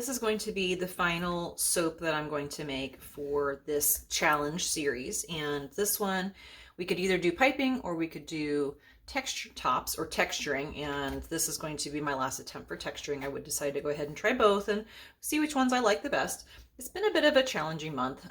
this is going to be the final soap that I'm going to make for this challenge series. And this one, we could either do piping or we could do texture tops or texturing. And this is going to be my last attempt for texturing. I would decide to go ahead and try both and see which ones I like the best. It's been a bit of a challenging month.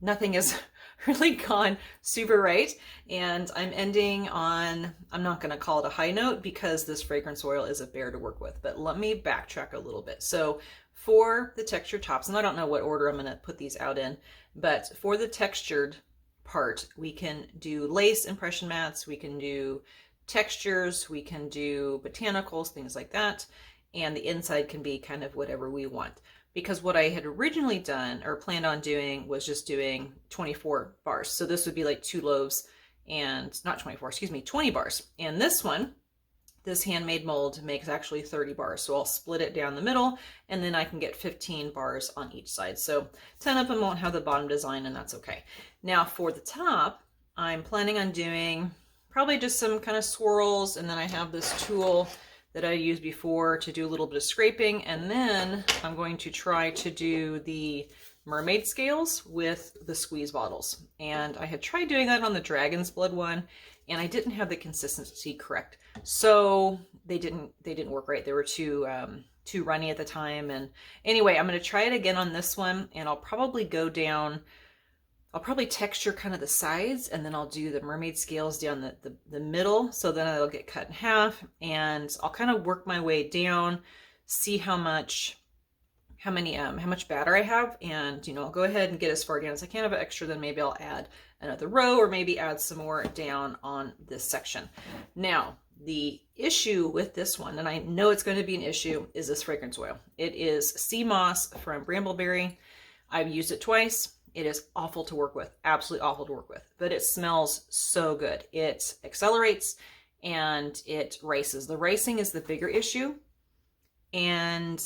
Nothing has really gone super right. And I'm ending on, I'm not going to call it a high note because this fragrance oil is a bear to work with, but let me backtrack a little bit. So for the texture tops, and I don't know what order I'm going to put these out in, but for the textured part, we can do lace impression mats, we can do textures, we can do botanicals, things like that. And the inside can be kind of whatever we want. Because what I had originally done or planned on doing was just doing 24 bars. So this would be like 2 loaves and not 24, excuse me, 20 bars. And this one, this handmade mold makes actually 30 bars. So I'll split it down the middle and then I can get 15 bars on each side. So 10 of them won't have the bottom design and that's okay. Now for the top, I'm planning on doing probably just some kind of swirls. And then I have this tool that I used before to do a little bit of scraping. And then I'm going to try to do the mermaid scales with the squeeze bottles. And I had tried doing that on the dragon's blood one and I didn't have the consistency correct. So they didn't work right. They were too runny at the time. And anyway, I'm going to try it again on this one and I'll probably go down, I'll probably texture kind of the sides and then I'll do the mermaid scales down the middle. So then it'll get cut in half and I'll kind of work my way down, see how much batter I have. And, you know, I'll go ahead and get as far down as I can of extra. Then maybe I'll add another row or maybe add some more down on this section. Now, the issue with this one, and I know it's going to be an issue, is this fragrance oil. It is sea moss from Brambleberry. I've used it twice. It is awful to work with, absolutely awful to work with, but it smells so good. It accelerates and it rices. The ricing is the bigger issue. And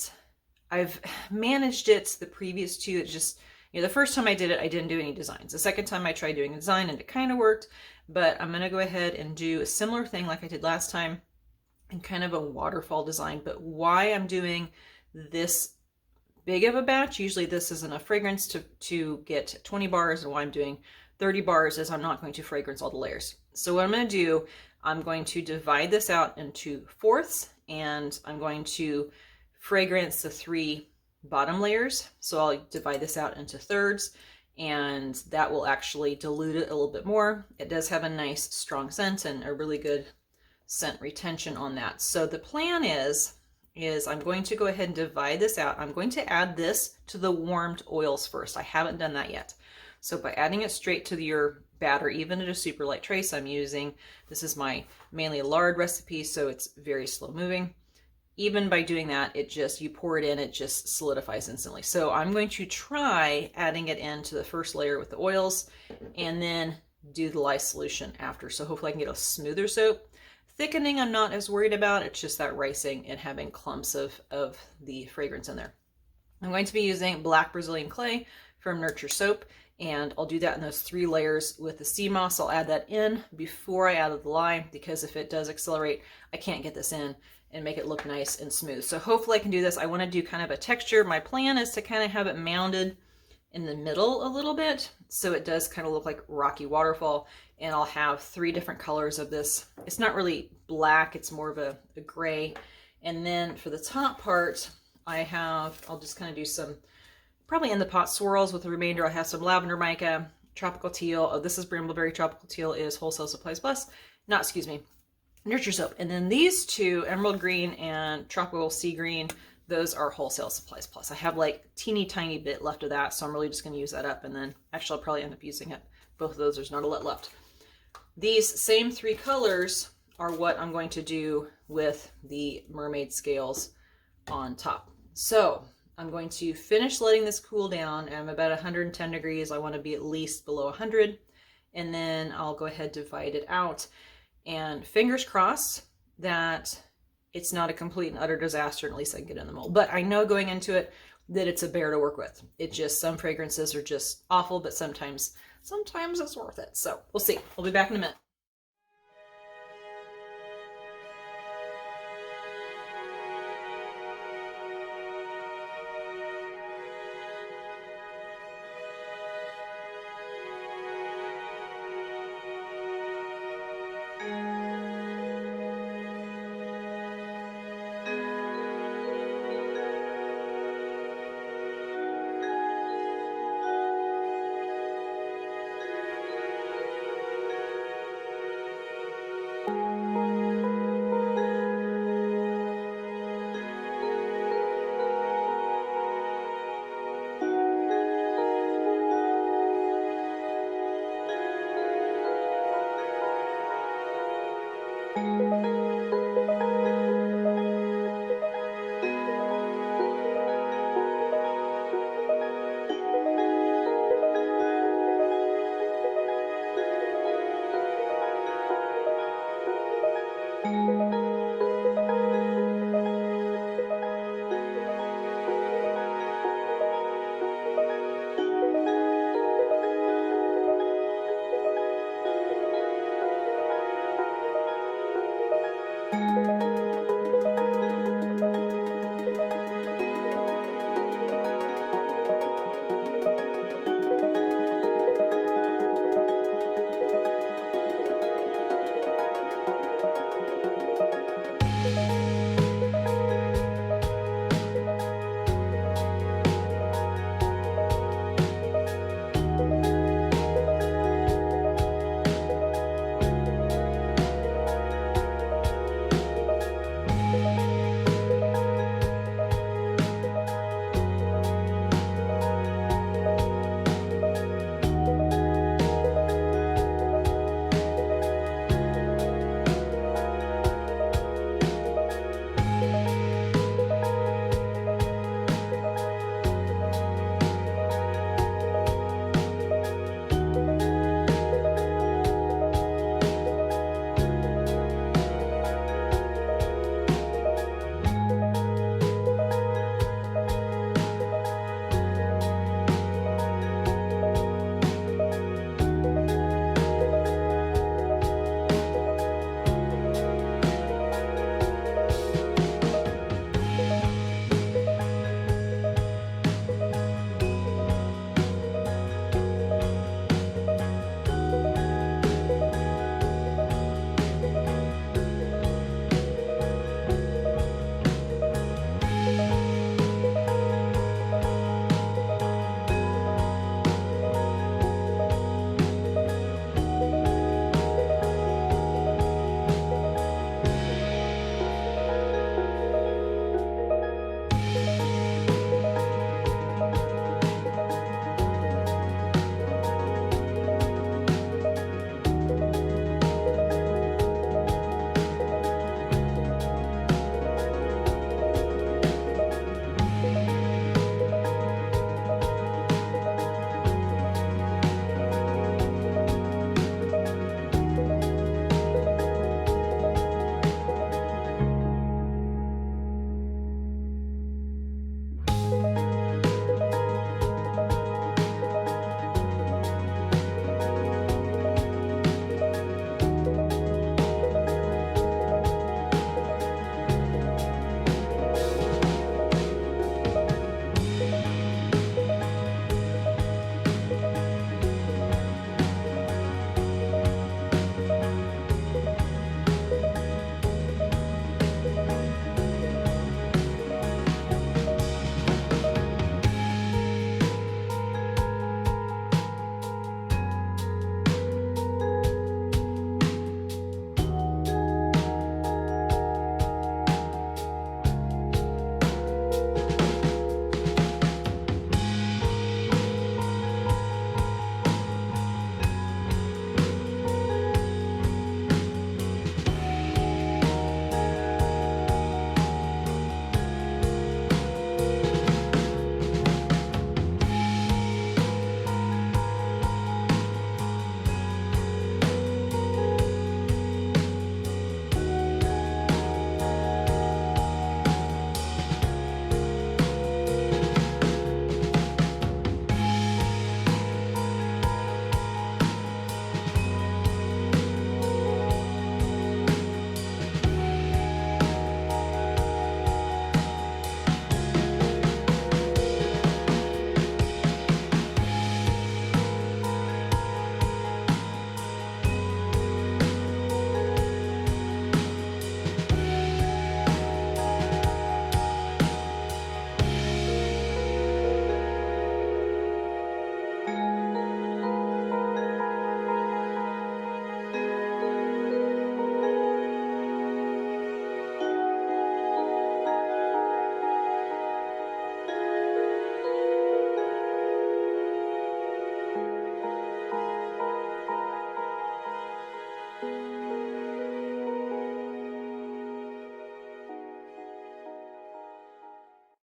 I've managed it the previous two. It just, you know, the first time I did it, I didn't do any designs. The second time I tried doing a design and it kind of worked, but I'm going to go ahead and do a similar thing like I did last time and kind of a waterfall design. But why I'm doing this big of a batch, usually this is enough fragrance to get 20 bars, and why I'm doing 30 bars is I'm not going to fragrance all the layers. So what I'm going to do, I'm going to divide this out into fourths and I'm going to fragrance the 3 bottom layers. So I'll divide this out into thirds and that will actually dilute it a little bit more. It does have a nice strong scent and a really good scent retention on that. So the plan is I'm going to go ahead and divide this out. I'm going to add this to the warmed oils first. I haven't done that yet. So by adding it straight to your batter, even at a super light trace I'm using, this is my mainly lard recipe, so it's very slow moving. Even by doing that, you pour it in, it just solidifies instantly. So I'm going to try adding it into the first layer with the oils and then do the lye solution after. So hopefully I can get a smoother soap. Thickening, I'm not as worried about. It's just that ricing and having clumps of the fragrance in there. I'm going to be using black Brazilian clay from Nurture Soap, and I'll do that in those 3 layers with the sea moss. I'll add that in before I add the lye, because if it does accelerate, I can't get this in and make it look nice and smooth. So hopefully I can do this. I want to do kind of a texture. My plan is to kind of have it mounded in the middle a little bit, so it does kind of look like rocky waterfall. And I'll have 3 different colors of this. It's not really black, it's more of a gray. And then for the top part, I'll just kind of do some, probably in the pot swirls. With the remainder, I have some lavender mica, tropical teal. Oh, this is Brambleberry. Tropical teal is Wholesale Supplies Plus. Nurture Soap. And then these 2, emerald green and tropical sea green, those are Wholesale Supplies Plus. I have like teeny tiny bit left of that, so I'm really just going to use that up. And then actually I'll probably end up using it. Both of those, there's not a lot left. These same 3 colors are what I'm going to do with the mermaid scales on top. So I'm going to finish letting this cool down. I'm about 110 degrees. I want to be at least below 100. And then I'll go ahead, divide it out. And fingers crossed that it's not a complete and utter disaster, and at least I can get in the mold. But I know going into it that it's a bear to work with. It just, some fragrances are just awful, but sometimes it's worth it. So we'll see. We'll be back in a minute.